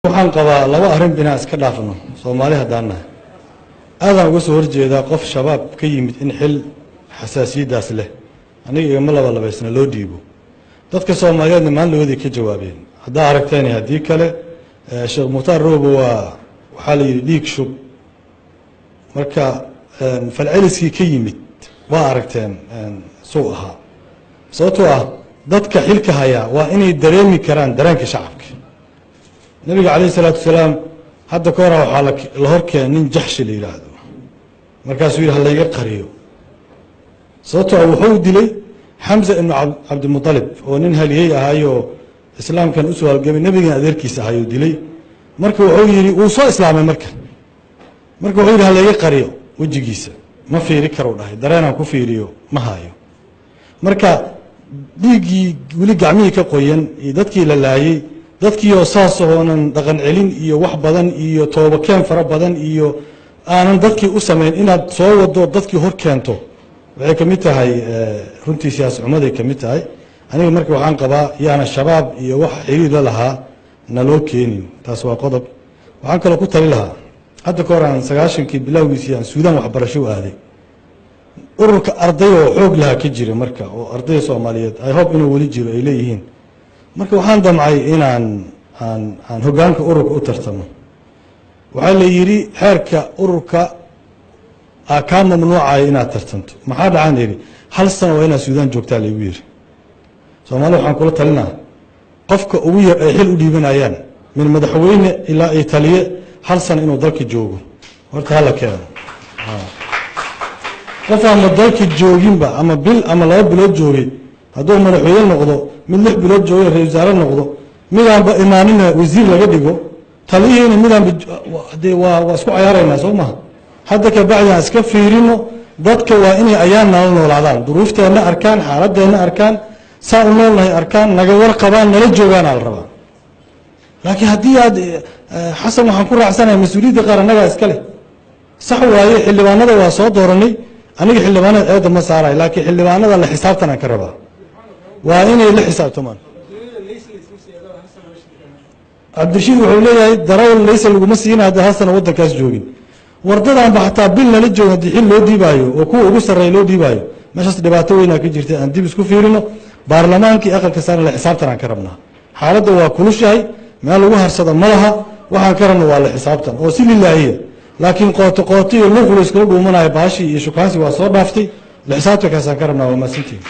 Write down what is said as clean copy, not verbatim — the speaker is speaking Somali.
waxaan qabaa laba arrin binaa iska dhaafno Soomaali hadana aadan uga soo horjeeda qof shabaab ka yimid in xil xasaasiyadaas leh aniga ma labaysna loo dhiibo dadka Soomaaliyeedna maanloodii ka jawaabeen hadda aragteen hadii kale Sheekh Muxtaar Roobo waxa la yiri dhiig shub marka falceliskii ka yimid waa aragteen soo aha sababtoo ah dadka xilka haya waa inay dareemi karaan dareenka shacabka nabiga kaleey salaatu salaam hadda ka hor waxa la horkeen nin jaxshi la yiraahdo markaas uu yiraahdo laga qariyo sababtoo ah wuxuu dilay Hamza ibn Abd al-Muttalib oo nin haliyay ahayo islaamkan u soo halgamay nabiga adeerkiisa ahayo dilay marka wuxuu yiri uu soo islaamay marka wuxuu yiraahdo laga qariyo wajigiisa ma fiiri karo dhahay dareenan ku fiiriyo ma hayo marka dhiigii wili gacmihii ka qoyan iyo dadkii la laayay dadkii oo saasoonan dhaqan celin iyo wax badan iyo tooba keen fara badan iyo aanan dadkii u sameyn inaad soo wado dadkii hor keento waxay kamid tahay runtii siyaasad xumaday kamid tahay aniga marka waxaan qabaa yaana shabaab iyo wax xiriir la lahaa naloo keenin taas waa qodob waxaan kale ku tali lahaa hadda ka hor aan 90kii bilowgiisii aan Suudaan wax barasho u aaday ururka ardayo xoog laha ka jira marka oo arday Soomaaliyeed ay hob inuu wali jiro ay leeyihiin marka waxaan damcay inaan hoggaanka ururka u tartamo waxa la yiri xeerka ururka ka mamnuucay inaad tartanto maxaa dhacaan yiri hal sano waa inaad Suudaan joogtaa la yiri Soomaaliya waxaan kula talinaa qofka ugu yar ay xil u dhiibanayaan min madaxweyne ilaa ay taliye hal sano inuu dalka joogo horta hala keeno qof aan dalka jooginba ama bil ama 2 bilood joogay hadduu madaxweyne noqdo mid 6 bilood joogay ra'iisul wasaare noqdo midaanba imaanina wasiir laga dhigo taliyeen midaan waa isku ciyaarayna Soomaa hadda ka bacdan iska fiirino dadka waa inay ayaan noolaadaan duruufteena arkaan xaaladeena arkaan saa u noolnahay arkaan naga war qabaan nala joogaan al rabaa laakiin hadii aad xasan waxaan ku raacsanahay mas'uuliyadda qaranka iska leh sax waaye xildhibaanada waa soo dooranay aniga xildhibaanada eeda ma saaray laakiin xildhibaanada la xisaabtan ka rabaa waa inay la xisaabtamaan Abdulshiid wuxuu leeyahay darawal laysa lagu ma siina hada hasan wadankaas joogin wardadan ba xataa bil la joogo xil loo diibayo oo kuwa ugu sareeyo loo diibayo meeshaas dhibaato weyn ka jirta aan dib isku fiirino baarlamaankii aqalka sare la xisaabtan ka rabnaa xaaladda waa kulushahay meel lagu harsado malaha waxaan ka rabnaa waa la xisaabtan oo si lilaahiya laakiin qooto iyo luqul isku dhuumanaay baashi iyo shukaansi waa soo dhaaftay la xisaabtankaas aan ka rabnaa waa maasintii